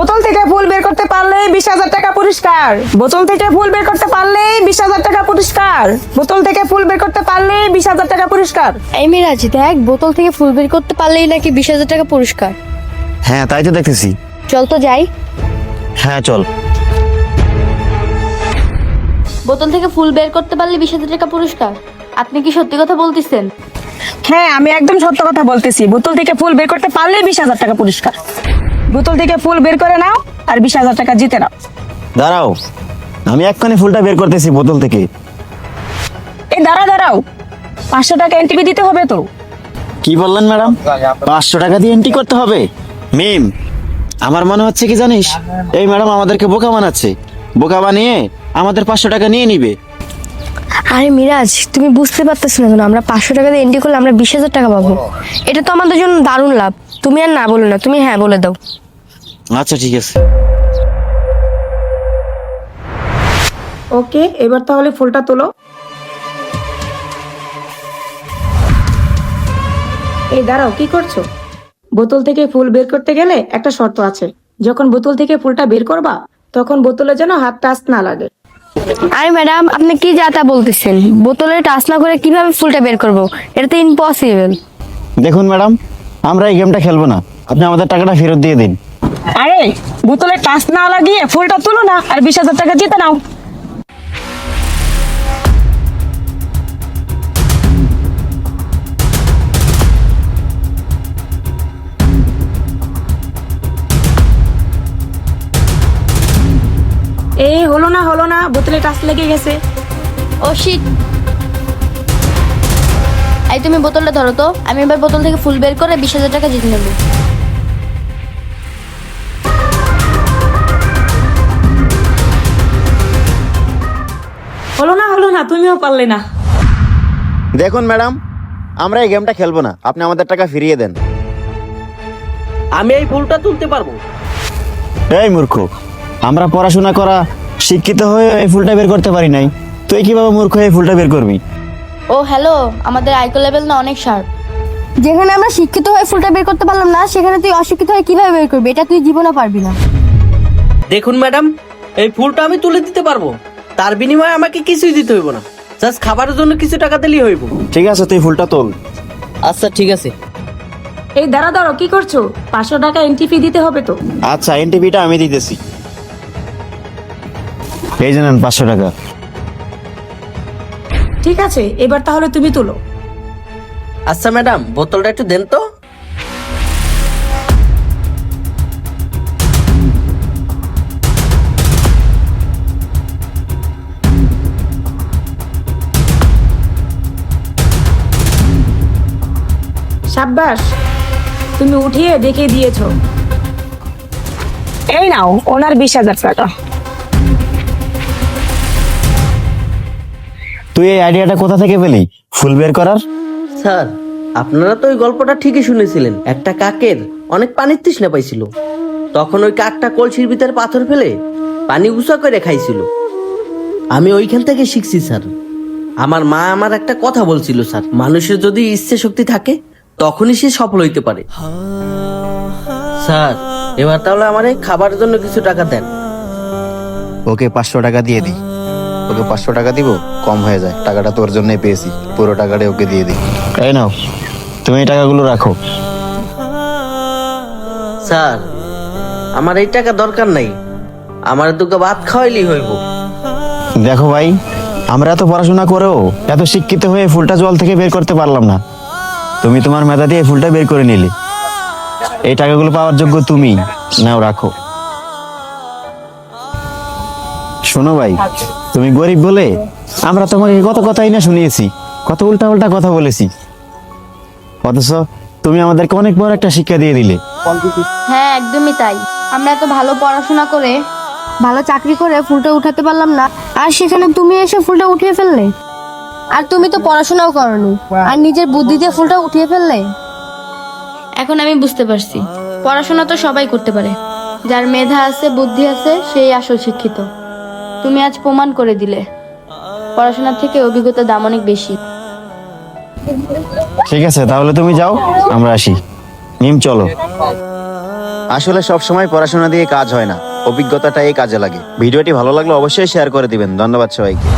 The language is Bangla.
বোতল থেকে ফুল বের করতে পারলেই 20,000 টাকা পুরস্কার। বোতল থেকে ফুল বের করতে পারলেই 20,000 টাকা পুরস্কার। বোতল থেকে ফুল বের করতে পারলেই 20,000 টাকা পুরস্কার। এই মিরাজ দেখ, বোতল থেকে ফুল বের করতে পারলেই নাকি 20,000 টাকা পুরস্কার। হ্যাঁ তাই তো দেখতেছি। চল তো যাই। হ্যাঁ চল। বোতল থেকে ফুল বের করতে পারলে 20,000 টাকা পুরস্কার। আপনি কি সত্যি কথা বলতেছেন? হ্যাঁ, আমি একদম সত্য কথা বলতেছি। বোতল থেকে ফুল বের করতে পারলেই 20,000 টাকা পুরস্কার। বোতল থেকে ফুল বের করে নাও আর 20,000 টাকা জিতে নাও। দাঁড়াও, আমি এক্ষুনি ফুলটা বের করতেছি বোতল থেকে। এই দাঁড়াও, 500 টাকা এন্ট্রি দিতে হবে তো। কি বললেন ম্যাডাম? 500 টাকা দিয়ে এন্ট্রি করতে হবে? মিম, আমার মনে হচ্ছে কি জানিস, এই ম্যাডাম আমাদেরকে বোকা বানাচ্ছে। বোকা বানিয়ে আমাদের 500 টাকা নিয়ে নিবে। আরে মিরাজ, তুমি বুঝতে পারতেছ না কেন? আমরা 500 টাকা দিয়ে এন্ট্রি করলে আমরা 20,000 টাকা পাবো। এটা তো আমাদের জন্য দারুণ লাভ। তুমি আর না বলো না, তুমি হ্যাঁ বলে দাও। আচ্ছা ঠিক আছে। ওকে, এবার তাহলে ফুলটা তোলো। এই দাঁড়াও, কি করছো? বোতল থেকে ফুল বের করতে গেলে একটা শর্ত আছে। যখন বোতল থেকে ফুলটা বের করবা তখন বোতলে যেন হাত টাচ না লাগে। আরে ম্যাডাম, আপনি কি যা তা বলতেছেন? বোতলে টাচ না করে কিভাবে ফুলটা বের করবো? এটা তো ইম্পসিবল। দেখুন ম্যাডাম, আমরা এই গেমটা খেলবো না। আপনি আমাদের টাকাটা ফেরত দিয়ে দিন। আরে, বোতলে টাচ না লাগিয়ে ফুলটা তুলো না আর 20,000 টাকা জিতে নাও। এই হলো না, বোতলে টাচ লেগে গেছে। ও শিট। এই তুমি বোতলটা ধরো তো, আমি এবার বোতল থেকে ফুল বের করে 20,000 টাকা জিতে নেব। হলো না, তুমিও পারলে না। দেখুন ম্যাডাম, আমরা এই গেমটা খেলবো না। আপনি আমাদের টাকা ফিরিয়ে দেন। আমি এই ফুলটা তুলতে পারবো। এই মূর্খ, আমরা পড়াশোনা করা শিক্ষিত হয়ে এই ফুলটা বের করতে পারি নাই, তুই কিভাবে মূর্খ হয়ে এই ফুলটা বের করবি? ও হ্যালো, আমাদের আইকো লেভেল না অনেক শার্প। যেখানে আমরা শিক্ষিত হয়ে ফুলটা বের করতে পারলাম না, সেখানে তুই অশিক্ষিত হয়ে কিভাবে বের করবি? এটা তুই জীবনে পারবি না। দেখুন ম্যাডাম, এই ফুলটা আমি তুলে দিতে পারবো। তার বিনিময়ে আমাকে কিছুই দিতে হইব না, জাস্ট খাবারের জন্য কিছু টাকা দিলেই হইব। ঠিক আছে, তুই ফুলটা তোল। আচ্ছা ঠিক আছে। এই দাঁড়াও, কি করছো? 500 টাকা এন্ট্রি ফি দিতে হবে তো। আচ্ছা, এনটিপিটা আমি দিতেছি। এই জানেন 500 টাকা। ঠিক আছে, এবার তাহলে তুমি তুলো। আচ্ছা ম্যাডাম, বোতলটা একটু দেন তো। সাব্বাস, তুমি উঠিয়ে দেখিয়ে দিয়েছো। এই নাও ওনার 20,000 টাকা। তুই এই আইডিয়াটা কোথা থেকে পেলি ফুল বের করার? স্যার, আপনারা তো ওই গল্পটা ঠিকই শুনেছিলেন। একটা কাকের অনেক পানির তৃষ্ণা পাইছিল। তখন ওই কাকটা কলসির ভিতরে পাথর ফেলে পানি উঁচা করে খাইছিল। আমি ওইখান থেকে শিখছি স্যার। আমার মা আমার একটা কথা বলছিল স্যার, মানুষের যদি ইচ্ছে শক্তি থাকে তখনই সে সফল হইতে পারে। স্যার, এবার তাহলে আমার এই খাবারের জন্য কিছু টাকা দেন। ওকে 500 টাকা দিয়ে দিই। ওকে 500 টাকা দিব, কম হয়ে যায়। টাকাটা তোর জন্যই পেয়েছি, পুরো টাকাটা ওকে দিয়ে দিই। এই নাও, তুমি এই টাকাগুলো রাখো। স্যার, আমার এই টাকা দরকার নাই, আমার দুটো ভাত খাওয়াইলেই হইব। দেখো ভাই, আমরা এত পড়াশোনা করেও এত শিক্ষিত হয়ে ফুলটা জল থেকে বের করতে পারলাম না। তুমি তোমার মেধা দিয়ে ফুলটা বের করে নিলে। এই টাকাগুলো পাওয়ার যোগ্য তুমি। নাও রাখো। শোনো ভাই, তুমি গরিব বলে আমরা তোমাকে কত কথাই না শুনিয়েছি, কত উল্টা উল্টা কথা বলেছি, অথচ তুমি আমাদেরকে অনেক বড় একটা শিক্ষা দিয়ে দিলে। হ্যাঁ একদমই তাই। আমরা এত ভালো পড়াশোনা করে, ভালো চাকরি করে ফুলটা উঠাতে পারলাম না, আর সেখানে তুমি এসে ফুলটা উঠিয়ে ফেললে। আর তুমি তো পড়াশোনাও করনি, আর নিজের বুদ্ধি দিয়ে ফুলটা উঠিয়ে ফেললে। এখন আমি বুঝতে পারছি, পড়াশোনা তো সবাই করতে পারে, যার মেধা আছে বুদ্ধি আছে সেই আসল শিক্ষিত। তুমি আজ প্রমাণ করে দিলে পড়াশোনার থেকে অভিজ্ঞতার দাম অনেক বেশি। ঠিক আছে, তাহলে তুমি যাও, আমরা আসি। মিম চলো। আসলে সব সময় পড়াশোনা দিয়ে কাজ হয় না, অভিজ্ঞতাটাই কাজে লাগে। ভিডিওটি ভালো লাগলে অবশ্যই শেয়ার করে দিবেন। ধন্যবাদ সবাইকে।